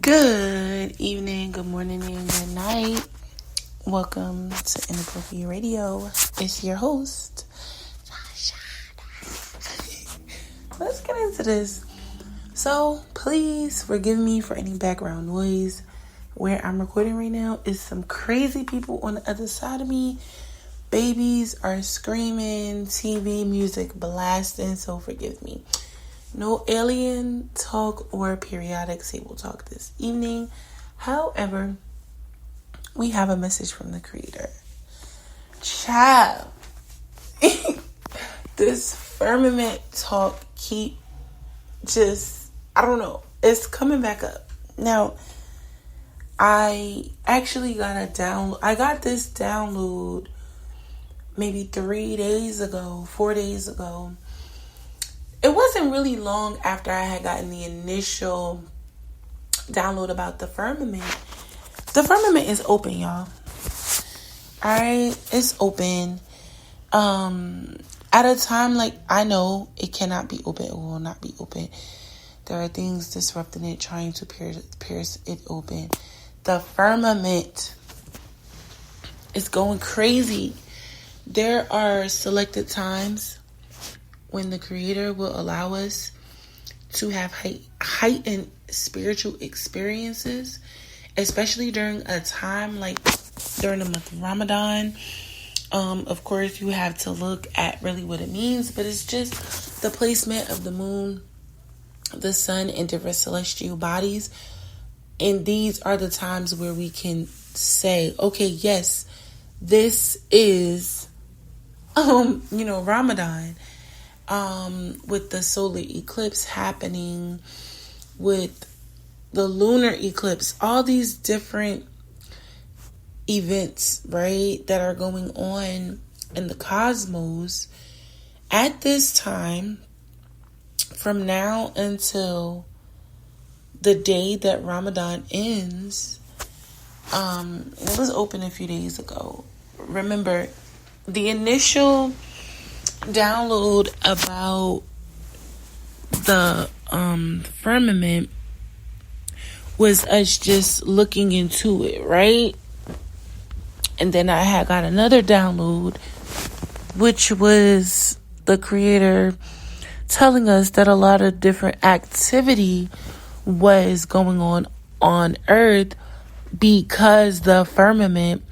Good evening, good morning, and good night. Welcome to Inappropriate Radio. It's your host, Let's get into this. So, please forgive me for any background noise. Where I'm recording right now is some crazy people on the other side of me. Babies are screaming, TV music blasting, so forgive me. No alien talk or periodic table talk this evening. However, we have a message from the Creator. Child, this firmament talk I don't know, it's coming back up. Now, I actually got I got this download maybe 4 days ago. It wasn't really long after I had gotten the initial download about the firmament. The firmament is open, y'all. Alright, it's open. At a time like I know it cannot be open, it will not be open. There are things disrupting it, trying to pierce it open. The firmament is going crazy. There are selected times when the Creator will allow us to have heightened spiritual experiences, especially during a time like during the month of Ramadan. Of course, you have to look at really what it means, but it's just the placement of the moon, the sun, and different celestial bodies. And these are the times where we can say, okay, yes, this is, Ramadan. With the solar eclipse happening, with the lunar eclipse, all these different events, right, that are going on in the cosmos at this time, from now until the day that Ramadan ends. It was open a few days ago. Remember, the initial download about the firmament was us just looking into it, right? And then I had got another download, which was the Creator telling us that a lot of different activity was going on Earth because the firmament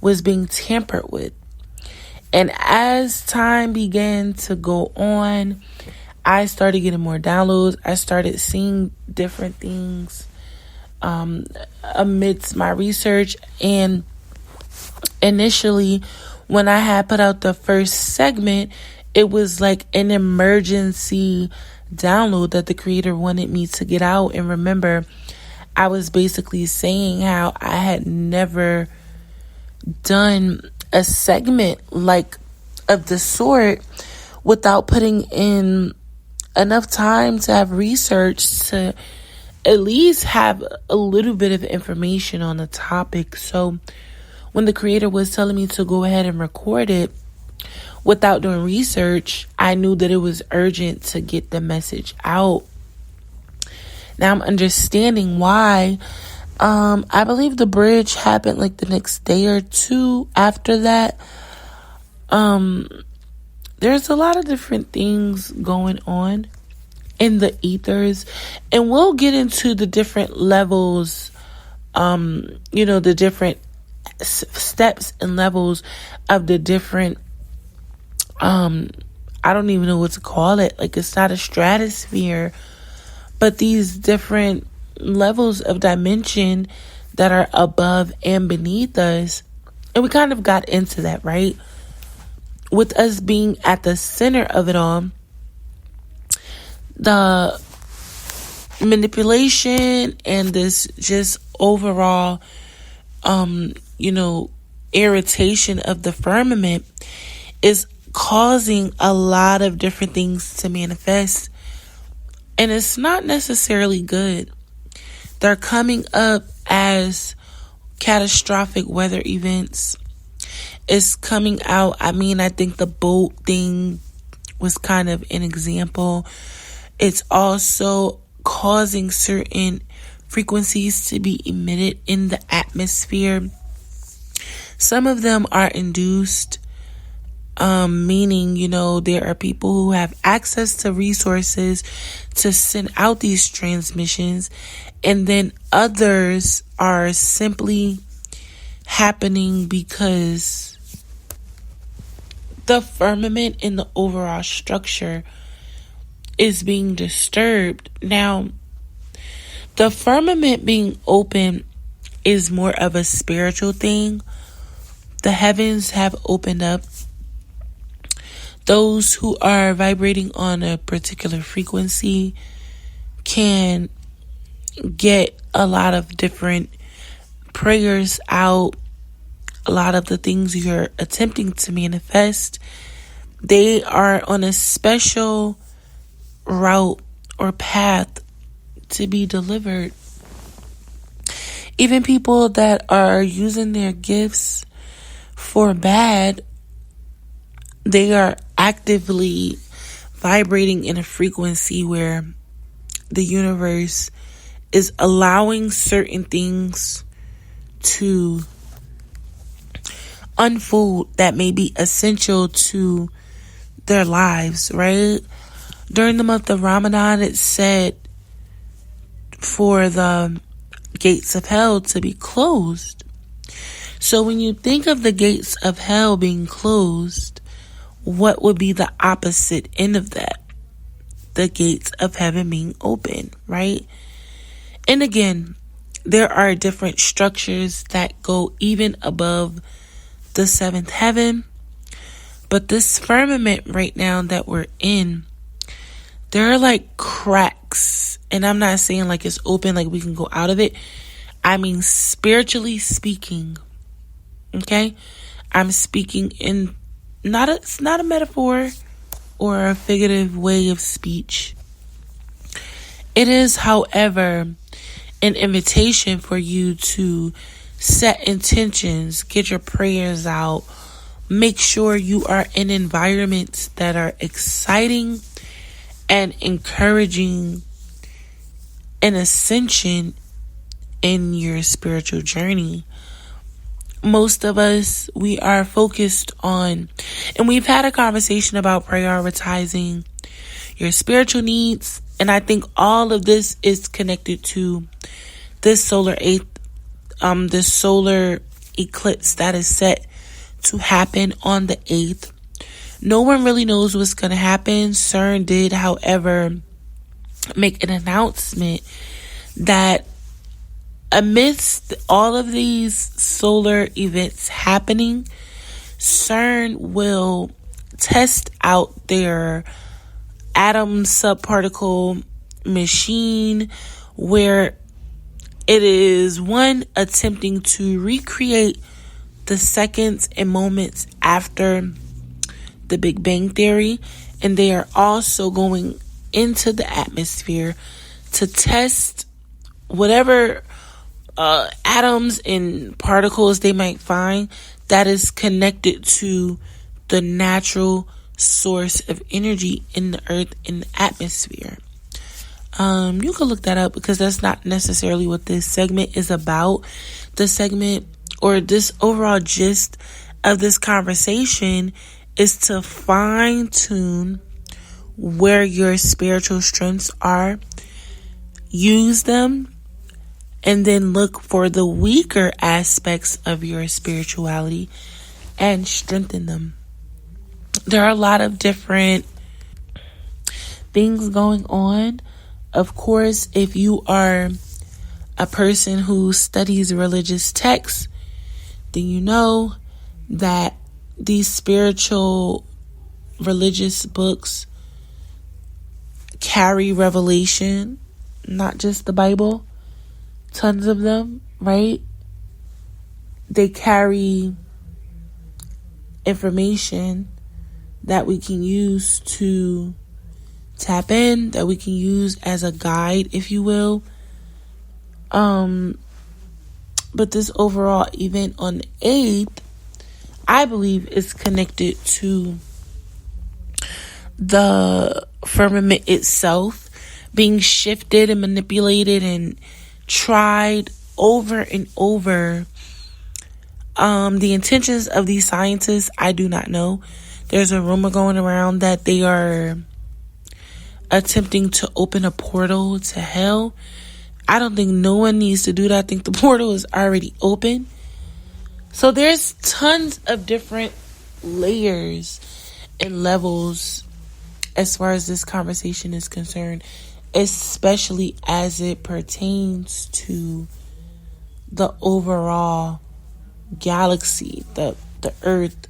was being tampered with. And as time began to go on, I started getting more downloads. I started seeing different things amidst my research. And initially, when I had put out the first segment, it was like an emergency download that the Creator wanted me to get out. And remember, I was basically saying how I had never done a segment like of the sort without putting in enough time to have research to at least have a little bit of information on the topic. So when the Creator was telling me to go ahead and record it without doing research, I knew that it was urgent to get the message out. Now I'm understanding why. I believe the bridge happened like the next day or two after that. There's a lot of different things going on in the ethers, and we'll get into the different levels, the different steps and levels of the different, I don't even know what to call it. Like, it's not a stratosphere, but these different levels of dimension that are above and beneath us. And we kind of got into that, right? With us being at the center of it all, the manipulation and this just overall, irritation of the firmament is causing a lot of different things to manifest. And it's not necessarily good. They're coming up as catastrophic weather events. It's coming out. I think the boat thing was kind of an example. It's also causing certain frequencies to be emitted in the atmosphere. Some of them are induced, meaning, there are people who have access to resources to send out these transmissions, and then others are simply happening because the firmament in the overall structure is being disturbed. Now, the firmament being open is more of a spiritual thing. The heavens have opened up. Those who are vibrating on a particular frequency can get a lot of different prayers out. A lot of the things you're attempting to manifest, they are on a special route or path to be delivered. Even people that are using their gifts for bad, they are actively vibrating in a frequency where the universe is allowing certain things to unfold that may be essential to their lives, right? During the month of Ramadan, it's said for the gates of hell to be closed. So when you think of the gates of hell being closed, what would be the opposite end of that? The gates of heaven being open, right? And again, there are different structures that go even above the seventh heaven. But this firmament right now that we're in, there are like cracks. And I'm not saying like it's open, like we can go out of it. I mean, spiritually speaking. Okay? I'm speaking in it's not a metaphor or a figurative way of speech. It is, however, an invitation for you to set intentions, get your prayers out, make sure you are in environments that are exciting and encouraging an ascension in your spiritual journey. Most of us, we are focused on, and we've had a conversation about prioritizing your spiritual needs, and I think all of this is connected to this solar eclipse that is set to happen on the 8th. No one really knows what's going to happen. CERN did, however, make an announcement that amidst all of these solar events happening, CERN will test out their atom subparticle machine, where it is attempting to recreate the seconds and moments after the Big Bang Theory, and they are also going into the atmosphere to test whatever atoms and particles they might find that is connected to the natural source of energy in the earth, in the atmosphere. You can look that up because that's not necessarily what this segment is about. The segment, or this overall gist of this conversation, is to fine tune where your spiritual strengths are, use them, and then look for the weaker aspects of your spirituality and strengthen them. There are a lot of different things going on. Of course, if you are a person who studies religious texts, then you know that these spiritual religious books carry revelation, not just the Bible. Tons of them, right? They carry information that we can use to tap in, that we can use as a guide, if you will. But this overall event on the 8th, I believe, is connected to the firmament itself being shifted and manipulated and tried over and over. The intentions of these scientists, I do not know. There's a rumor going around that they are attempting to open a portal to hell. I don't think no one needs to do that. I think the portal is already open. So there's tons of different layers and levels as far as this conversation is concerned, especially as it pertains to the overall galaxy, the earth,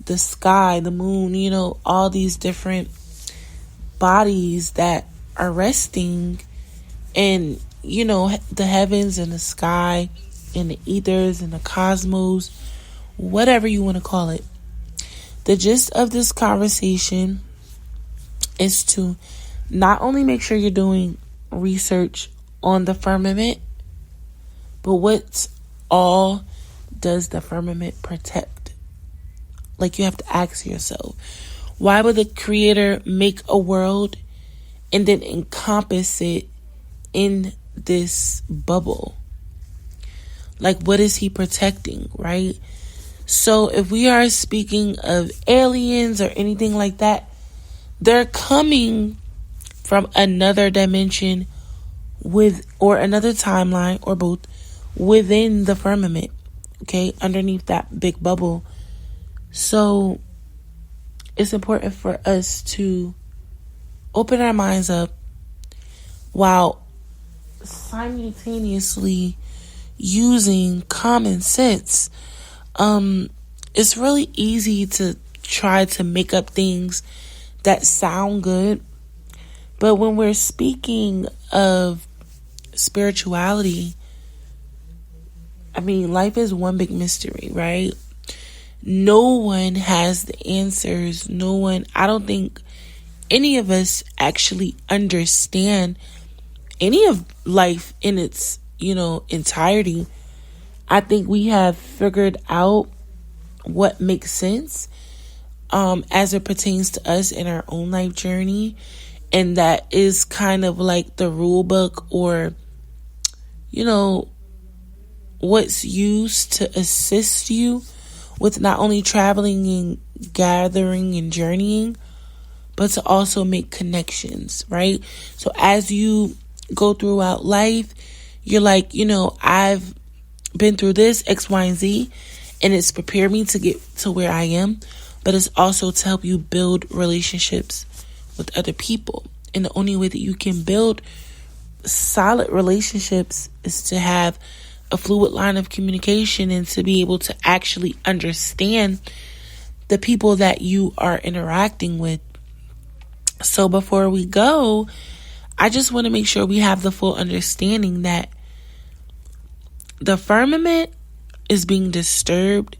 the sky, the moon, all these different bodies that are resting in, the heavens and the sky and the ethers and the cosmos, whatever you want to call it. The gist of this conversation is to not only make sure you're doing research on the firmament, but what all does the firmament protect? Like, you have to ask yourself, why would the Creator make a world and then encompass it in this bubble? Like, what is He protecting, right? So if we are speaking of aliens or anything like that, they're coming from another dimension or another timeline, or both, within the firmament, okay, underneath that big bubble. So it's important for us to open our minds up while simultaneously using common sense. It's really easy to try to make up things that sound good, but when we're speaking of spirituality, life is one big mystery, right? No one has the answers. I don't think any of us actually understand any of life in its, entirety. I think we have figured out what makes sense as it pertains to us in our own life journey. And that is kind of like the rule book, or, what's used to assist you with not only traveling and gathering and journeying, but to also make connections, right? So as you go throughout life, you're like, I've been through this X, Y, and Z, and it's prepared me to get to where I am, but it's also to help you build relationships with other people. And the only way that you can build solid relationships is to have a fluid line of communication and to be able to actually understand the people that you are interacting with. So before we go, I just want to make sure we have the full understanding that the firmament is being disturbed,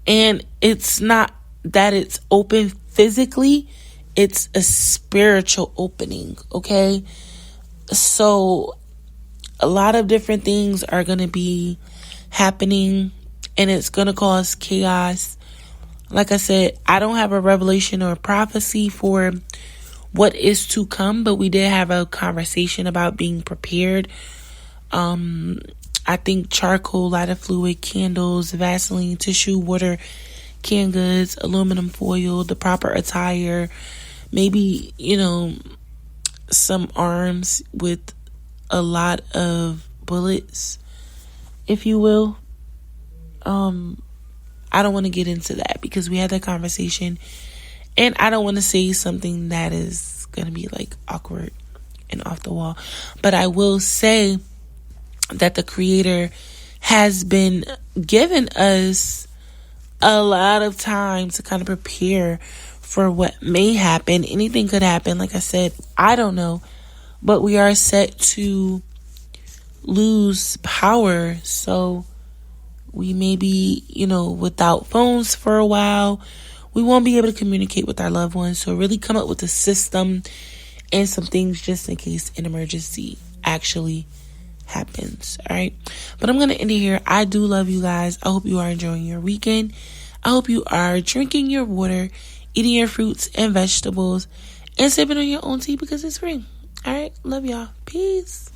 and it's not that it's open physically, it's a spiritual opening, okay? So a lot of different things are going to be happening, and it's going to cause chaos. Like I said, I don't have a revelation or a prophecy for what is to come, but we did have a conversation about being prepared. I think charcoal, lighter fluid, candles, Vaseline, tissue, water, canned goods, aluminum foil, the proper attire, maybe, some arms with a lot of bullets, if you will. I don't want to get into that because we had that conversation, and I don't want to say something that is going to be like awkward and off the wall. But I will say that the Creator has been giving us a lot of time to kind of prepare for what may happen. Anything could happen. Like I said, I don't know, but we are set to lose power. So we may be, without phones for a while. We won't be able to communicate with our loved ones. So really come up with a system and some things just in case an emergency actually happens. All right. But I'm going to end it here. I do love you guys. I hope you are enjoying your weekend. I hope you are drinking your water, eating your fruits and vegetables, and sipping on your own tea because it's free. All right. Love y'all. Peace.